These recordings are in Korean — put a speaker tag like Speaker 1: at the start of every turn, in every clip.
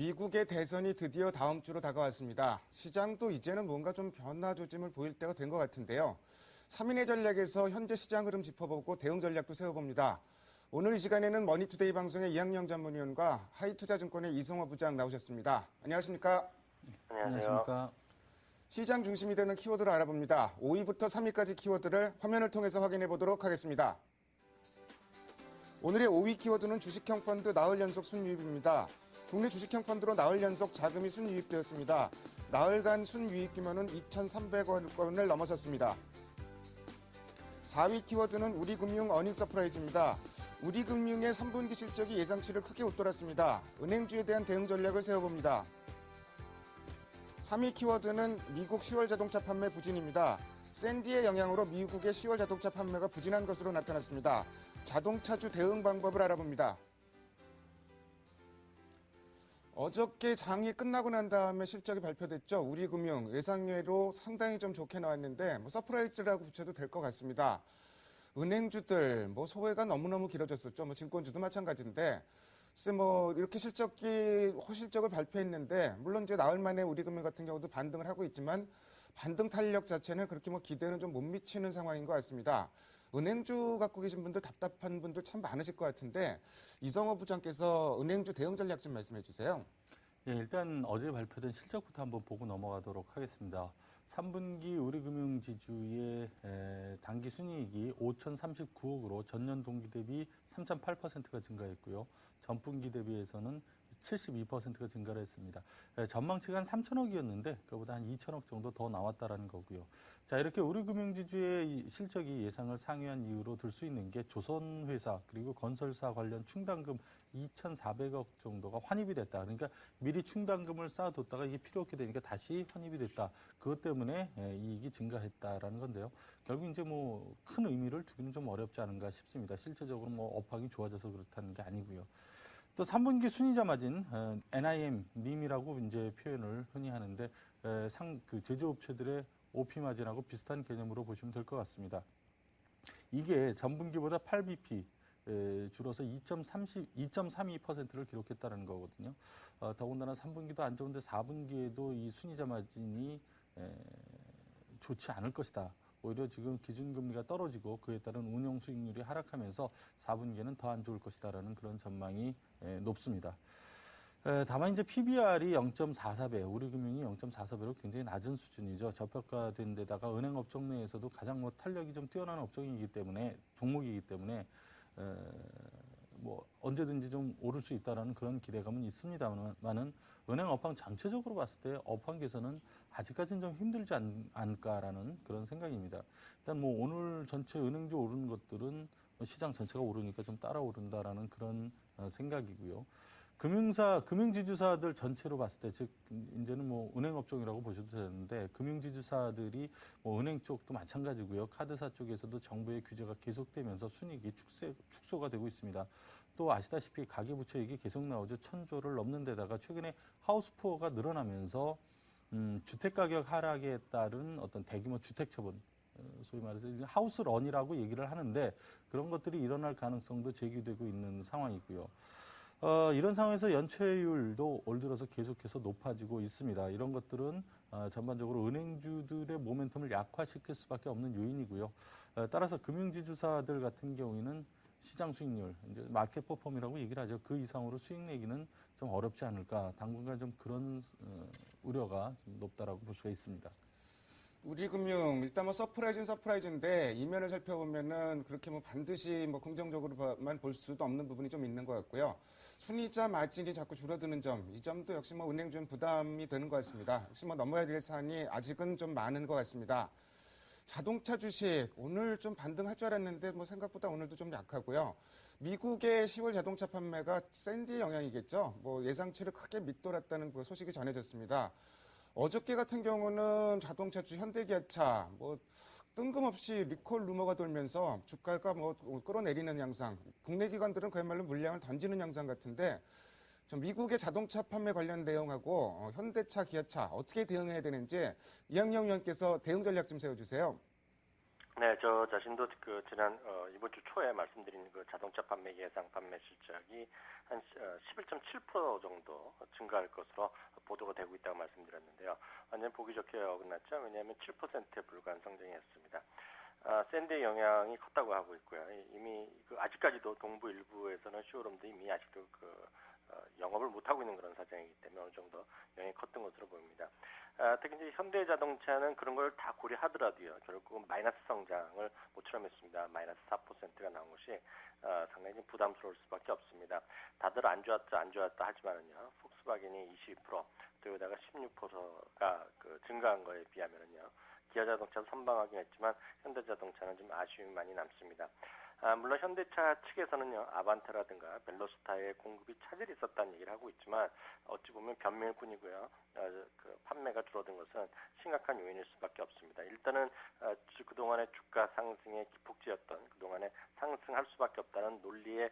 Speaker 1: 미국의 대선이 드디어 다음 주로 다가왔습니다. 시장도 이제는 뭔가 좀 변화 조짐을 보일 때가 된 것 같은데요. 3인의 전략에서 현재 시장 흐름 짚어보고 대응 전략도 세워봅니다. 오늘 이 시간에는 머니투데이 방송의 이학영 전문위원과 하이투자증권의 이성호 부장 나오셨습니다. 안녕하십니까?
Speaker 2: 안녕하십니까?
Speaker 1: 시장 중심이 되는 키워드를 알아봅니다. 5위부터 3위까지 키워드를 화면을 통해서 확인해 보도록 하겠습니다. 오늘의 5위 키워드는 주식형 펀드 나흘 연속 순유입입니다. 국내 주식형 펀드로 나흘 연속 자금이 순유입되었습니다. 나흘간 순유입 규모는 2,300억 원을 넘어섰습니다. 4위 키워드는 우리금융 어닝 서프라이즈입니다. 우리금융의 3분기 실적이 예상치를 크게 웃돌았습니다. 은행주에 대한 대응 전략을 세워봅니다. 3위 키워드는 미국 10월 자동차 판매 부진입니다. 샌디의 영향으로 미국의 10월 자동차 판매가 부진한 것으로 나타났습니다. 자동차주 대응 방법을 알아봅니다. 어저께 장이 끝나고 난 다음에 실적이 발표됐죠. 우리금융 예상외로 상당히 좀 좋게 나왔는데 서프라이즈라고 붙여도 될 것 같습니다. 은행주들 소회가 너무너무 길어졌었죠. 증권주도 마찬가지인데 글쎄 이렇게 호실적을 발표했는데 물론 이제 나흘 만에 우리금융 같은 경우도 반등을 하고 있지만 반등 탄력 자체는 그렇게 기대는 좀 못 미치는 상황인 것 같습니다. 은행주 갖고 계신 분들 답답한 분들 참 많으실 것 같은데 이성호 부장께서 은행주 대응 전략 좀 말씀해 주세요.
Speaker 2: 예, 일단 어제 발표된 실적부터 한번 보고 넘어가도록 하겠습니다. 3분기 우리금융지주의 당기 순이익이 5,039억으로 전년 동기 대비 3.8%가 증가했고요. 전분기 대비해서는 72%가 증가를 했습니다. 전망치가 한 3천억이었는데 그보다 한 2천억 정도 더 나왔다라는 거고요. 자, 이렇게 우리금융지주의 실적이 예상을 상회한 이유로 들 수 있는 게 조선회사 그리고 건설사 관련 충당금 2,400억 정도가 환입이 됐다. 그러니까 미리 충당금을 쌓아뒀다가 이게 필요 없게 되니까 다시 환입이 됐다. 그것 때문에 이익이 증가했다라는 건데요. 결국 이제 큰 의미를 두기는 좀 어렵지 않은가 싶습니다. 실제적으로 업황이 좋아져서 그렇다는 게 아니고요. 또 3분기 순이자 마진, NIM, 님이라고 이제 표현을 흔히 하는데, 제조업체들의 OP 마진하고 비슷한 개념으로 보시면 될 것 같습니다. 이게 전분기보다 8bp, 줄어서 2.32%를 기록했다는 거거든요. 더군다나 3분기도 안 좋은데 4분기에도 이 순이자 마진이 좋지 않을 것이다. 오히려 지금 기준금리가 떨어지고 그에 따른 운용 수익률이 하락하면서 4분기에는 더 안 좋을 것이다라는 그런 전망이 높습니다. 다만 이제 PBR이 0.44배, 우리금융이 0.44배로 굉장히 낮은 수준이죠. 저평가된 데다가 은행 업종 내에서도 가장 탄력이 좀 뛰어난 종목이기 때문에 언제든지 좀 오를 수 있다라는 그런 기대감은 있습니다만은 은행 업황 전체적으로 봤을 때 업황 개선은 아직까지는 좀 힘들지 않을까라는 그런 생각입니다. 일단 오늘 전체 은행주 오르는 것들은 시장 전체가 오르니까 좀 따라 오른다라는 그런 생각이고요. 금융지주사들 전체로 봤을 때, 즉, 이제는 은행 업종이라고 보셔도 되는데, 금융지주사들이 은행 쪽도 마찬가지고요. 카드사 쪽에서도 정부의 규제가 계속되면서 순이익이 축소가 되고 있습니다. 또 아시다시피 가계부채액이 계속 나오죠. 1,000조를 넘는 데다가 최근에 하우스푸어가 늘어나면서, 주택가격 하락에 따른 어떤 대규모 주택처분, 소위 말해서 하우스런이라고 얘기를 하는데, 그런 것들이 일어날 가능성도 제기되고 있는 상황이고요. 이런 상황에서 연체율도 올 들어서 계속해서 높아지고 있습니다. 이런 것들은 전반적으로 은행주들의 모멘텀을 약화시킬 수밖에 없는 요인이고요. 따라서 금융지주사들 같은 경우에는 시장 수익률, 이제 마켓 퍼폼이라고 얘기를 하죠. 그 이상으로 수익 내기는 좀 어렵지 않을까. 당분간 좀 그런 우려가 좀 높다라고 볼 수가 있습니다.
Speaker 1: 우리금융 일단 서프라이즈인데 이면을 살펴보면은 그렇게 반드시 긍정적으로만 볼 수도 없는 부분이 좀 있는 것 같고요. 순이자 마진이 자꾸 줄어드는 점, 이 점도 역시 은행 좀 부담이 되는 것 같습니다. 역시 넘어야 될 사안이 아직은 좀 많은 것 같습니다. 자동차 주식 오늘 좀 반등할 줄 알았는데 생각보다 오늘도 좀 약하고요. 미국의 10월 자동차 판매가 샌디 영향이겠죠. 예상치를 크게 밑돌았다는 그 소식이 전해졌습니다. 어저께 같은 경우는 자동차주 현대기아차 뜬금없이 리콜 루머가 돌면서 주가가 끌어내리는 양상, 국내 기관들은 그야말로 물량을 던지는 양상 같은데 좀 미국의 자동차 판매 관련 내용하고 현대차, 기아차 어떻게 대응해야 되는지 이학영 위원께서 대응 전략 좀 세워주세요.
Speaker 3: 네, 저 자신도 이번 주 초에 말씀드린 그 자동차 판매 예상 판매 실적이 한 11.7% 정도 증가할 것으로 보도가 되고 있다고 말씀드렸는데요. 완전 보기 좋게 어긋났죠. 왜냐하면 7%에 불과한 성장이었습니다. 샌드의 영향이 컸다고 하고 있고요. 이미 아직까지도 동부 일부에서는 쇼룸도 이미 아직도 영업을 못하고 있는 그런 사정이기 때문에 어느 정도 영향이 컸던 것으로 보입니다. 특히 이제 현대자동차는 그런 걸 다 고려하더라도요. 결국은 마이너스 성장을 모처럼했습니다. 마이너스 4%가 나온 것이 상당히 좀 부담스러울 수밖에 없습니다. 다들 안 좋았다 하지만은요. 폭스바겐이 22%, 토요타가 16%가 증가한 거에 비하면은요. 기아자동차도 선방하긴 했지만 현대자동차는 좀 아쉬움이 많이 남습니다. 물론 현대차 측에서는요, 아반떼라든가 벨로스타의 공급이 차질이 있었다는 얘기를 하고 있지만 어찌 보면 변명일 뿐이고요. 판매가 줄어든 것은 심각한 요인일 수밖에 없습니다. 일단은 그동안의 주가 상승의 기폭제였던 그동안에 상승할 수밖에 없다는 논리의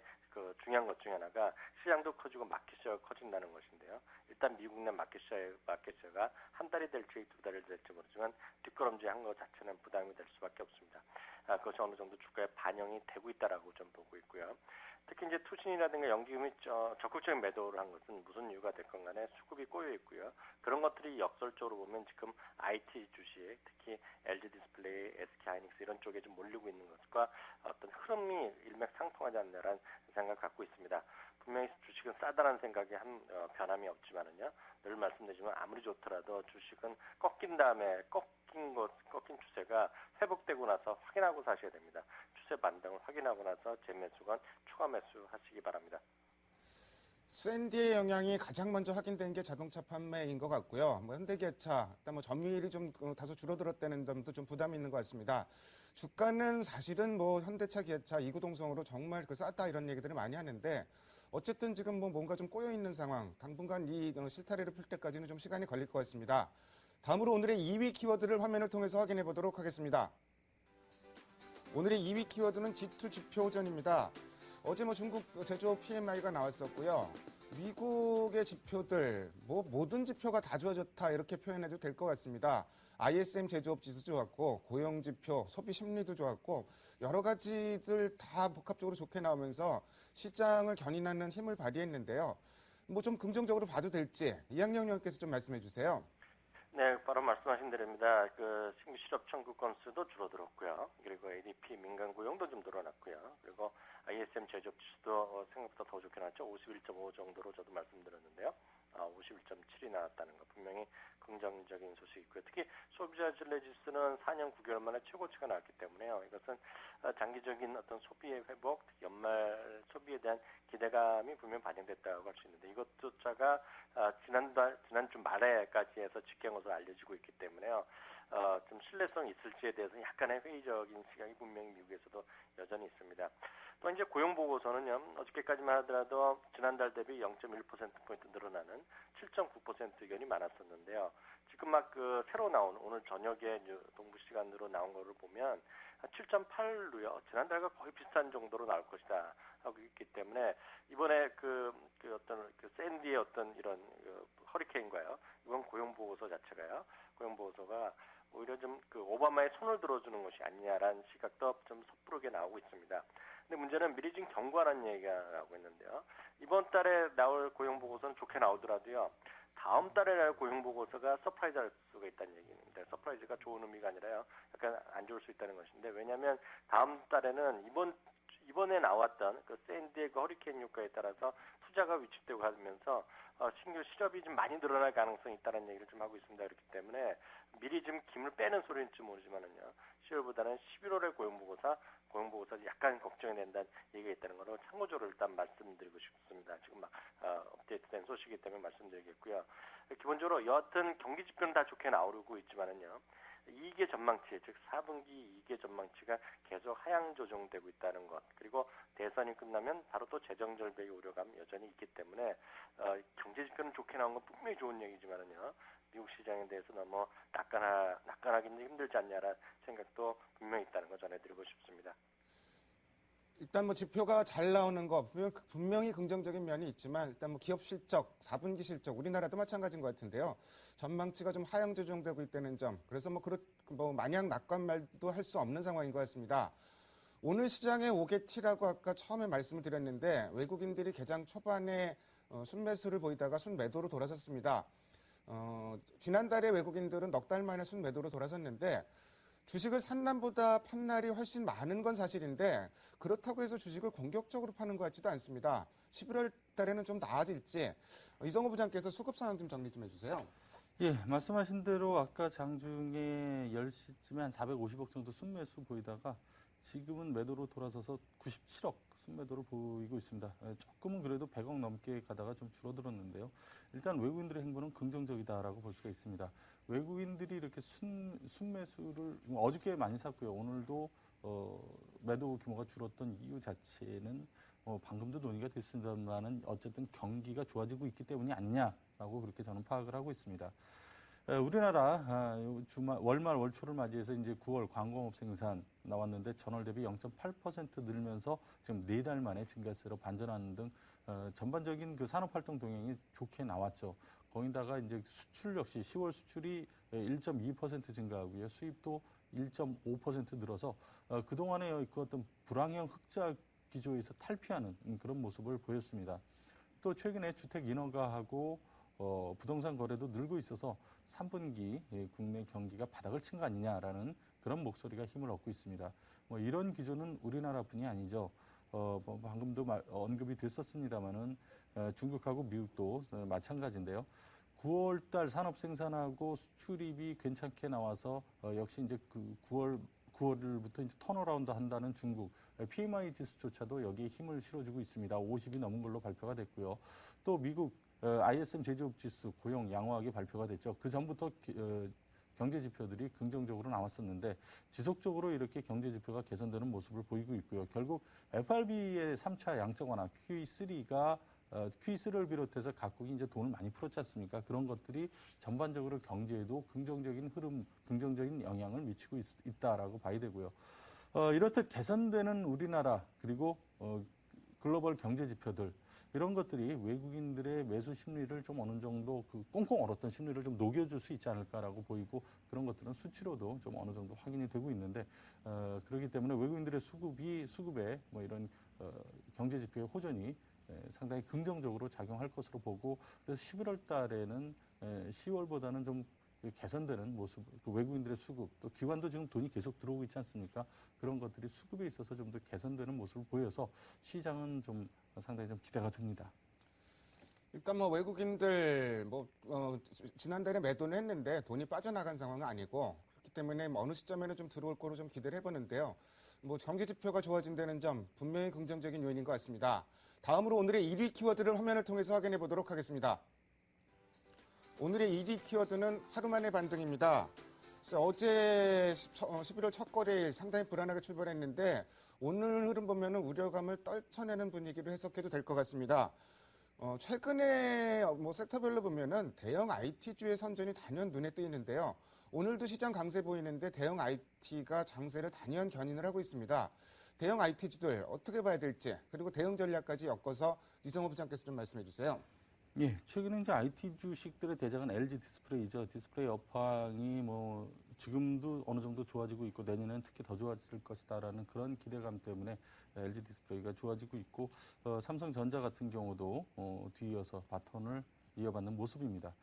Speaker 3: 중요한 것 중에 하나가 시장도 커지고 마켓시어가 커진다는 것인데요. 일단 미국 내 마켓시어가 한 달이 될지 두 달이 될지 모르지만 뒷걸음질한 것 자체는 부담이 될 수밖에 없습니다. 그것이 어느 정도 주가에 반영이 되고 있다라고 좀 보고 있고요. 특히 이제 투신이라든가 연기금이 적극적인 매도를 한 것은 무슨 이유가 됐건 간에 수급이 꼬여 있고요. 그런 것들이 역설적으로 보면 지금 IT 주식, 특히 LG 디스플레이, SK 하이닉스 이런 쪽에 좀 몰리고 있는 것과 어떤 흐름이 일맥상통하지 않나라는 생각을 갖고 있습니다. 분명히 주식은 싸다라는 생각에 변함이 없지만은요. 늘 말씀드리지만 아무리 좋더라도 주식은 꺾인 다음에 꺾인 추세가 회복되고 나서 확인하고 사셔야 됩니다. 추세 반등을 확인하고 나서 재매수건 추가 매수 하시기 바랍니다.
Speaker 1: 샌디의 영향이 가장 먼저 확인된 게 자동차 판매인 것 같고요. 현대기아차, 일단 점유율이 좀 다소 줄어들었다는 점도 좀 부담이 있는 것 같습니다. 주가는 사실은 현대차, 기아차, 이구동성으로 정말 싸다 이런 얘기들을 많이 하는데 어쨌든 지금 뭔가 좀 꼬여 있는 상황, 당분간 이 실타래를 풀 때까지는 좀 시간이 걸릴 것 같습니다. 다음으로 오늘의 2위 키워드를 화면을 통해서 확인해 보도록 하겠습니다. 오늘의 2위 키워드는 G2 지표전입니다. 어제 중국 제조업 PMI가 나왔었고요. 미국의 지표들, 모든 지표가 다 좋아졌다 이렇게 표현해도 될 것 같습니다. ISM 제조업 지수 좋았고, 고용 지표, 소비 심리도 좋았고, 여러 가지들 다 복합적으로 좋게 나오면서 시장을 견인하는 힘을 발휘했는데요. 좀 긍정적으로 봐도 될지 이학영 의원께서 좀 말씀해 주세요.
Speaker 3: 네, 바로 말씀하신 대로입니다. 신규 실업 청구 건수도 줄어들었고요. 그리고 ADP 민간 고용도 좀 늘어났고요. 그리고 ISM 제조업 지수도 생각보다 더 좋게 나왔죠. 51.5 정도로 저도 말씀드렸는데요. 51.7이 나왔다는 거 분명히 긍정적인 소식이고요. 특히 소비자 신뢰 지수는 4년 9개월 만에 최고치가 나왔기 때문에요. 이것은 장기적인 어떤 소비의 회복, 연말 소비에 대한 기대감이 분명 반영됐다고 할 수 있는데 이것조차가 지난주 말에까지 해서 집계한 것으로 알려지고 있기 때문에요. 좀 신뢰성이 있을지에 대해서 약간의 회의적인 시각이 분명히 미국에서도 여전히 있습니다. 또 이제 고용 보고서는요. 어저께까지만 하더라도 지난달 대비 0.1%포인트 늘어나는 7.9% 의견이 많았었는데요. 지금 새로 나온 오늘 저녁에 동부 시간으로 나온 거를 보면 7.8로요. 지난달과 거의 비슷한 정도로 나올 것이다 하고 있기 때문에 이번에 어떤 샌디의 어떤 이런 허리케인과요. 이번 고용 보고서 자체가요. 고용 보고서가 오히려 좀 오바마의 손을 들어주는 것이 아니냐라는 시각도 좀 섣부르게 나오고 있습니다. 근데 문제는 미리 지금 경고하는 얘기가 나오고 있는데요. 이번 달에 나올 고용 보고서는 좋게 나오더라도요. 다음 달에 나올 고용 보고서가 서프라이즈 할 수가 있다는 얘기입니다. 서프라이즈가 좋은 의미가 아니라요. 약간 안 좋을 수 있다는 것인데 왜냐하면 다음 달에는 이번에 나왔던 샌디의 허리케인 효과에 따라서 투자가 위축되고 하면서 신규 실업이 좀 많이 늘어날 가능성이 있다는 얘기를 좀 하고 있습니다. 그렇기 때문에 미리 좀 김을 빼는 소리인지 모르지만은요. 10월보다는 11월의 고용보고서 약간 걱정이 된다는 얘기가 있다는 것을 참고적으로 일단 말씀드리고 싶습니다. 지금 업데이트된 소식이기 때문에 말씀드리겠고요. 기본적으로 여하튼 경기 지표는 다 좋게 나오고 있지만은요. 이익의 전망치, 즉 4분기 이익의 전망치가 계속 하향 조정되고 있다는 것. 그리고 대선이 끝나면 바로 또 재정 절벽의 우려감 여전히 있기 때문에 경제 지표는 좋게 나온 건 분명히 좋은 얘기지만은요. 미국 시장에 대해서 너무 낙관하기는 힘들지 않냐라는 생각도 분명히 있다는 거 전해드리고 싶습니다.
Speaker 1: 일단 지표가 잘 나오는 거 분명히 긍정적인 면이 있지만 일단 기업 실적, 4분기 실적 우리나라도 마찬가지인 것 같은데요. 전망치가 좀 하향 조정되고 있다는 점. 그래서 뭐 마냥 낙관 말도 할 수 없는 상황인 것 같습니다. 오늘 시장의 5개티라고 아까 처음에 말씀을 드렸는데 외국인들이 개장 초반에 순매수를 보이다가 순매도로 돌아섰습니다. 지난달에 외국인들은 넉 달 만에 순매도로 돌아섰는데 주식을 산 날보다 판 날이 훨씬 많은 건 사실인데 그렇다고 해서 주식을 공격적으로 파는 것 같지도 않습니다. 11월 달에는 좀 나아질지 이성호 부장께서 수급 상황 좀 정리 좀 해주세요.
Speaker 2: 예, 말씀하신 대로 아까 장중에 10시쯤에 한 450억 정도 순매수 보이다가 지금은 매도로 돌아서서 97억 순매도로 보이고 있습니다. 조금은 그래도 100억 넘게 가다가 좀 줄어들었는데요. 일단 외국인들의 행보는 긍정적이다라고 볼 수가 있습니다. 외국인들이 이렇게 순매수를 어저께 많이 샀고요. 오늘도 매도 규모가 줄었던 이유 자체는 방금도 논의가 됐습니다만은 어쨌든 경기가 좋아지고 있기 때문이 아니냐라고 그렇게 저는 파악을 하고 있습니다. 우리나라 월말 월초를 맞이해서 이제 9월 광공업 생산 나왔는데 전월 대비 0.8% 늘면서 지금 4달 만에 증가세로 반전하는 등 전반적인 그 산업활동 동향이 좋게 나왔죠. 거기다가 이제 수출 역시 10월 수출이 1.2% 증가하고요. 수입도 1.5% 늘어서 그동안의 그 어떤 불황형 흑자 기조에서 탈피하는 그런 모습을 보였습니다. 또 최근에 주택 인허가하고 부동산 거래도 늘고 있어서 3분기 국내 경기가 바닥을 친 거 아니냐라는 그런 목소리가 힘을 얻고 있습니다. 뭐 이런 기조는 우리나라뿐이 아니죠. 뭐 방금도 언급이 됐었습니다만은 중국하고 미국도 마찬가지인데요. 9월달 산업 생산하고 수출입이 괜찮게 나와서 역시 이제 그 9월부터 이제 턴어라운드 한다는 중국 PMI 지수조차도 여기에 힘을 실어주고 있습니다. 50이 넘은 걸로 발표가 됐고요. 또 미국 ISM 제조업 지수 고용 양호하게 발표가 됐죠. 그 전부터 경제 지표들이 긍정적으로 나왔었는데 지속적으로 이렇게 경제 지표가 개선되는 모습을 보이고 있고요. 결국 FRB의 3차 양적 완화 Q3가 Q3를 비롯해서 각국이 이제 돈을 많이 풀었지 않습니까? 그런 것들이 전반적으로 경제에도 긍정적인 흐름, 긍정적인 영향을 미치고 있다라고 봐야 되고요. 이렇듯 개선되는 우리나라 그리고 글로벌 경제 지표들 이런 것들이 외국인들의 매수 심리를 좀 어느 정도 그 꽁꽁 얼었던 심리를 좀 녹여줄 수 있지 않을까라고 보이고 그런 것들은 수치로도 좀 어느 정도 확인이 되고 있는데 그렇기 때문에 외국인들의 수급에 뭐 이런 경제 지표의 호전이 상당히 긍정적으로 작용할 것으로 보고 그래서 11월 달에는 10월보다는 좀 개선되는 모습, 그 외국인들의 수급, 또 기관도 지금 돈이 계속 들어오고 있지 않습니까? 그런 것들이 수급에 있어서 좀 더 개선되는 모습을 보여서 시장은 좀 상당히 좀 기대가 됩니다.
Speaker 1: 일단 뭐 외국인들 지난달에 매도는 했는데 돈이 빠져나간 상황은 아니고 그렇기 때문에 뭐 어느 시점에는 좀 들어올 거로 좀 기대를 해보는데요. 뭐 경제 지표가 좋아진다는 점 분명히 긍정적인 요인인 것 같습니다. 다음으로 오늘의 1위 키워드를 화면을 통해서 확인해 보도록 하겠습니다. 오늘의 1위 키워드는 하루 만의 반등입니다. 어제 11월 첫 거래일 상당히 불안하게 출발했는데 오늘 흐름 보면은 우려감을 떨쳐내는 분위기로 해석해도 될 것 같습니다. 최근에 뭐 섹터별로 보면은 대형 IT주의 선전이 단연 눈에 띄는데요. 오늘도 시장 강세 보이는데 대형 IT가 장세를 단연 견인을 하고 있습니다. 대형 IT주들 어떻게 봐야 될지 그리고 대응 전략까지 엮어서 이성호 부장께서 좀 말씀해 주세요.
Speaker 2: 예, 최근에 이제 IT 주식들의 대장은 LG 디스플레이죠. 디스플레이 업황이 뭐 지금도 어느 정도 좋아지고 있고 내년에는 특히 더 좋아질 것이다라는 그런 기대감 때문에 LG 디스플레이가 좋아지고 있고 삼성전자 같은 경우도 뒤이어서 바톤을 이어받는 모습입니다.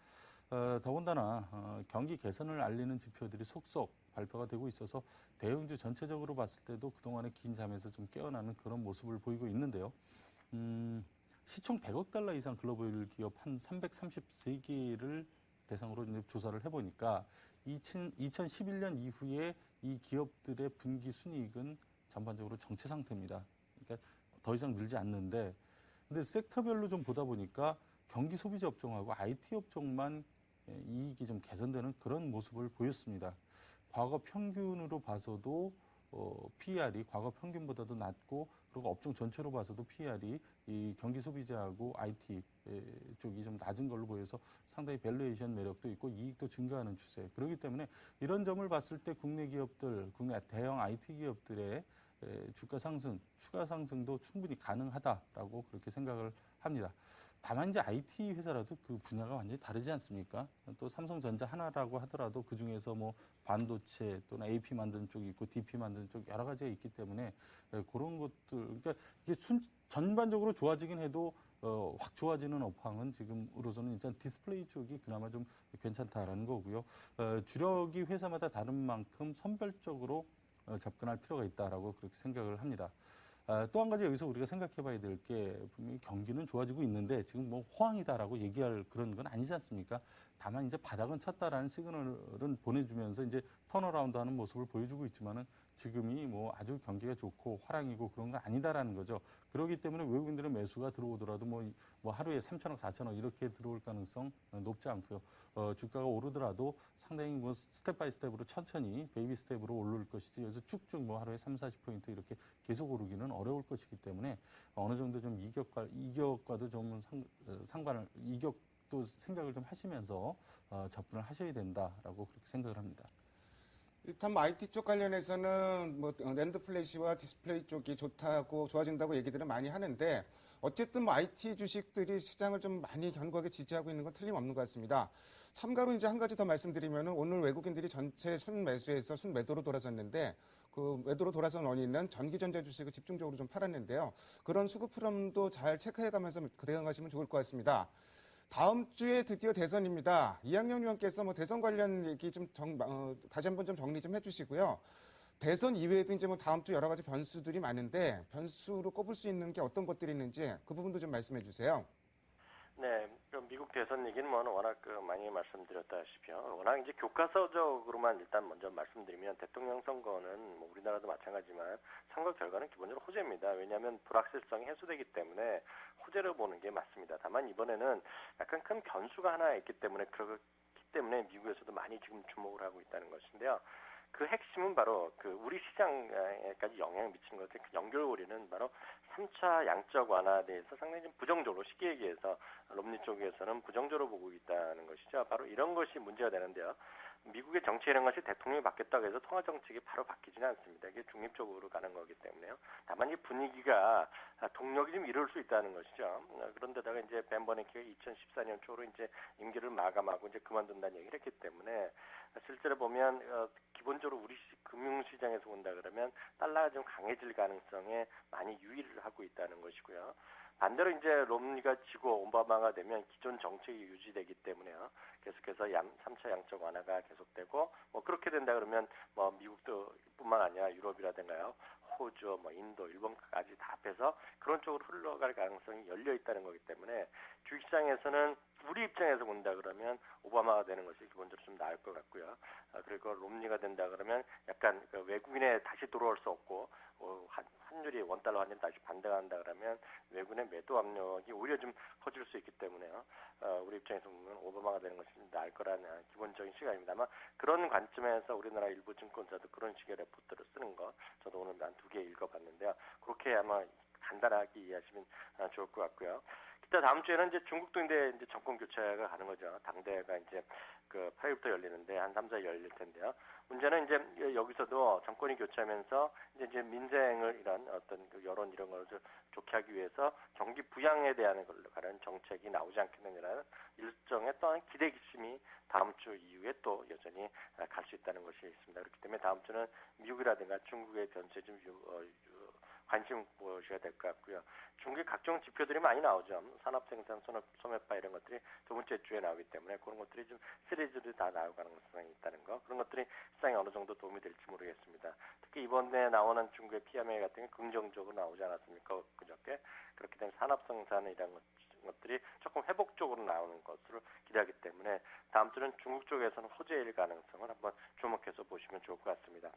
Speaker 2: 더군다나 경기 개선을 알리는 지표들이 속속 발표가 되고 있어서 대형주 전체적으로 봤을 때도 그동안의 긴 잠에서 좀 깨어나는 그런 모습을 보이고 있는데요. 시총 100억 달러 이상 글로벌 기업 한 333개를 대상으로 이제 조사를 해보니까 2011년 이후에 이 기업들의 분기 순이익은 전반적으로 정체 상태입니다. 그러니까 더 이상 늘지 않는데, 근데 섹터별로 좀 보다 보니까 경기 소비자 업종하고 IT 업종만 이익이 좀 개선되는 그런 모습을 보였습니다. 과거 평균으로 봐서도 PER이 과거 평균보다도 낮고 그리고 업종 전체로 봐서도 PER이 이 경기 소비자하고 IT 쪽이 좀 낮은 걸로 보여서 상당히 밸류에이션 매력도 있고 이익도 증가하는 추세. 그렇기 때문에 이런 점을 봤을 때 국내 기업들, 국내 대형 IT 기업들의 주가 상승, 추가 상승도 충분히 가능하다라고 그렇게 생각을 합니다. 다만 이제 IT 회사라도 그 분야가 완전히 다르지 않습니까? 또 삼성전자 하나라고 하더라도 그 중에서 뭐 반도체 또는 AP 만드는 쪽이 있고 DP 만드는 쪽 여러 가지가 있기 때문에 그런 것들 그러니까 이게 전반적으로 좋아지긴 해도 확 좋아지는 업황은 지금으로서는 일단 디스플레이 쪽이 그나마 좀 괜찮다라는 거고요. 주력이 회사마다 다른 만큼 선별적으로 접근할 필요가 있다라고 그렇게 생각을 합니다. 또 한 가지 여기서 우리가 생각해 봐야 될 게 분명히 경기는 좋아지고 있는데 지금 뭐 호황이다라고 얘기할 그런 건 아니지 않습니까? 다만 이제 바닥은 쳤다라는 시그널은 보내주면서 이제 턴어라운드 하는 모습을 보여주고 있지만은 지금이 뭐 아주 경기가 좋고 화랑이고 그런 건 아니다라는 거죠. 그렇기 때문에 외국인들의 매수가 들어오더라도 뭐 하루에 3천억, 4천억 이렇게 들어올 가능성 높지 않고요. 주가가 오르더라도 상당히 뭐 스텝 바이 스텝으로 천천히 베이비 스텝으로 오를 것이지 여기서 쭉쭉 뭐 하루에 3, 40포인트 이렇게 계속 오르기는 어려울 것이기 때문에 어느 정도 좀 이격과도 좀 상관을 이격도 생각을 좀 하시면서 접근을 하셔야 된다라고 그렇게 생각을 합니다.
Speaker 1: 일단 뭐 IT 쪽 관련해서는 뭐 낸드 플래시와 디스플레이 쪽이 좋다고 좋아진다고 얘기들을 많이 하는데 어쨌든 뭐 IT 주식들이 시장을 좀 많이 견고하게 지지하고 있는 건 틀림없는 것 같습니다. 참가로 이제 한 가지 더 말씀드리면은 오늘 외국인들이 전체 순매수에서 순매도로 돌아섰는데 그 매도로 돌아선 원인은 전기전자 주식을 집중적으로 좀 팔았는데요. 그런 수급 흐름도 잘 체크해가면서 대응하시면 좋을 것 같습니다. 다음 주에 드디어 대선입니다. 이학영 의원께서 뭐 대선 관련 얘기 좀 다시 한번 좀 정리 좀 해주시고요. 대선 이외에도 이제 뭐 다음 주 여러 가지 변수들이 많은데 변수로 꼽을 수 있는 게 어떤 것들이 있는지 그 부분도 좀 말씀해 주세요.
Speaker 3: 네, 미국 대선 얘기는 뭐 워낙 많이 말씀드렸다시피요. 워낙 이제 교과서적으로만 일단 먼저 말씀드리면 대통령 선거는 뭐 우리나라도 마찬가지지만 선거 결과는 기본적으로 호재입니다. 왜냐하면 불확실성이 해소되기 때문에 호재로 보는 게 맞습니다. 다만 이번에는 약간 큰 변수가 하나 있기 때문에 그렇기 때문에 미국에서도 많이 지금 주목을 하고 있다는 것인데요. 그 핵심은 바로 그 우리 시장에까지 영향을 미친 것의 그 연결고리는 바로 3차 양적 완화에 대해서 상당히 좀 부정적으로 쉽게 얘기해서 롬니 쪽에서는 부정적으로 보고 있다는 것이죠. 바로 이런 것이 문제가 되는데요. 미국의 정치라는 것이 대통령이 바뀌었다고 해서 통화 정책이 바로 바뀌지는 않습니다. 이게 중립적으로 가는 거기 때문에요. 다만 이 분위기가 동력이 좀 이룰 수 있다는 것이죠. 그런데다가 이제 벤 버냉키가 2014년 초로 이제 임기를 마감하고 이제 그만둔다는 얘기를 했기 때문에 실제로 보면 기본적으로 우리 금융시장에서 본다 그러면 달러가 좀 강해질 가능성에 많이 유의를 하고 있다는 것이고요. 반대로 이제 롬니가 지고 오바마가 되면 기존 정책이 유지되기 때문에요. 계속해서 3차 양적 완화가 계속되고 뭐 그렇게 된다 그러면 뭐 미국도 뿐만 아니라 유럽이라든가요. 호주, 뭐 인도, 일본까지 다 합해서 그런 쪽으로 흘러갈 가능성이 열려 있다는 거기 때문에 주식시장에서는 우리 입장에서 본다 그러면 오바마가 되는 것이 기본적으로 좀 나을 것 같고요. 그리고 롬니가 된다 그러면 약간 그 외국인에 다시 들어올 수 없고 환율이 원달러 환율 다시 반대가 한다 그러면 외국인의 매도 압력이 오히려 좀 커질 수 있기 때문에요. 우리 입장에서 보면 오바마가 되는 것이 나을 거라는 기본적인 시각입니다만 그런 관점에서 우리나라 일부 증권사도 그런 식의 레포트를 쓰는 거 저도 오늘 한 2개 읽어봤는데요. 그렇게 아마 간단하게 이해하시면 좋을 것 같고요. 기타 다음 주에는 이제 중국도 이제 정권 교체가 가는 거죠. 당대가 이제 그 8일부터 열리는데 한 3, 4일 열릴 텐데요. 문제는 이제 여기서도 정권이 교체하면서 이제 민생을 이런 어떤 그 여론 이런 걸 좋게 하기 위해서 경기 부양에 대한 걸로 가는 정책이 나오지 않겠느냐는 일정의 또한 기대심이 다음 주 이후에 또 여전히 갈 수 있다는 것이 있습니다. 그렇기 때문에 다음 주는 미국이라든가 중국의 변수에 좀 관심 보셔야 될 것 같고요. 중국의 각종 지표들이 많이 나오죠. 산업생산, 소매파 이런 것들이 두 번째 주에 나오기 때문에 그런 것들이 좀 시리즈로 다 나올 가능성이 있다는 거. 그런 것들이 시장에 어느 정도 도움이 될지 모르겠습니다. 특히 이번에 나오는 중국의 PMI 같은 게 긍정적으로 나오지 않았습니까? 그저께. 그렇기 때문에 산업생산 이런 것들이 조금 회복적으로 나오는 것으로 기대하기 때문에 다음 주는 중국 쪽에서는 호재일 가능성을 한번 주목해서 보시면 좋을 것 같습니다.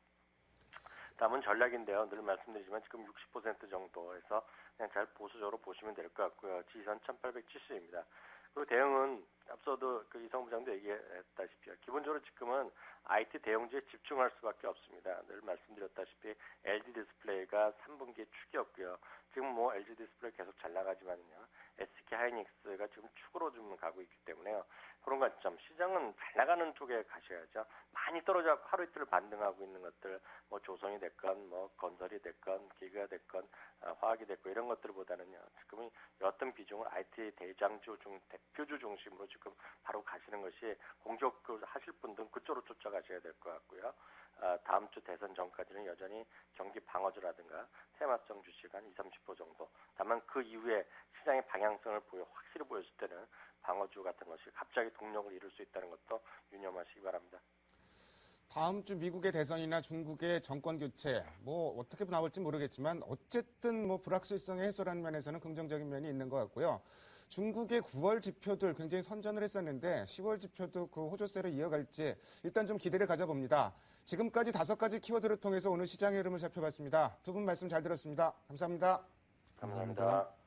Speaker 3: 다음은 전략인데요. 늘 말씀드리지만 지금 60% 정도에서 그냥 잘 보수적으로 보시면 될 것 같고요. 지선 1870입니다. 그리고 대응은 앞서도 그 이성 부장도 얘기했다시피 기본적으로 지금은 IT 대형주에 집중할 수밖에 없습니다. 늘 말씀드렸다시피 LG 디스플레이가 3분기에 축이었고요. 지금 뭐 LG 디스플레이 계속 잘 나가지만요. SK 하이닉스가 지금 축으로 좀 가고 있기 때문에요. 그런 관점, 시장은 잘 나가는 쪽에 가셔야죠. 많이 떨어져 하루 이틀 반등하고 있는 것들, 뭐 조선이 됐건, 뭐 건설이 됐건, 기계가 됐건, 화학이 됐건 이런 것들보다는요. 지금은 어떤 비중을 IT 대장주 대표주 중심으로 지금 바로 가시는 것이 공격하실 분들은 그쪽으로 쫓아가셔야 될 것 같고요. 다음 주 대선 전까지는 여전히 경기 방어주라든가 테마성 주식 한 20-30% 정도. 다만 그 이후에 시장의 방향성을 확실히 보였을 때는 방어주 같은 것이 갑자기 동력을 잃을 수 있다는 것도 유념하시기 바랍니다.
Speaker 1: 다음 주 미국의 대선이나 중국의 정권 교체, 뭐 어떻게 나올지 모르겠지만 어쨌든 뭐 불확실성의 해소라는 면에서는 긍정적인 면이 있는 것 같고요. 중국의 9월 지표들 굉장히 선전을 했었는데 10월 지표도 그 호조세를 이어갈지 일단 좀 기대를 가져봅니다. 지금까지 5가지 키워드를 통해서 오늘 시장의 흐름을 살펴봤습니다. 두 분 말씀 잘 들었습니다. 감사합니다.
Speaker 3: 감사합니다.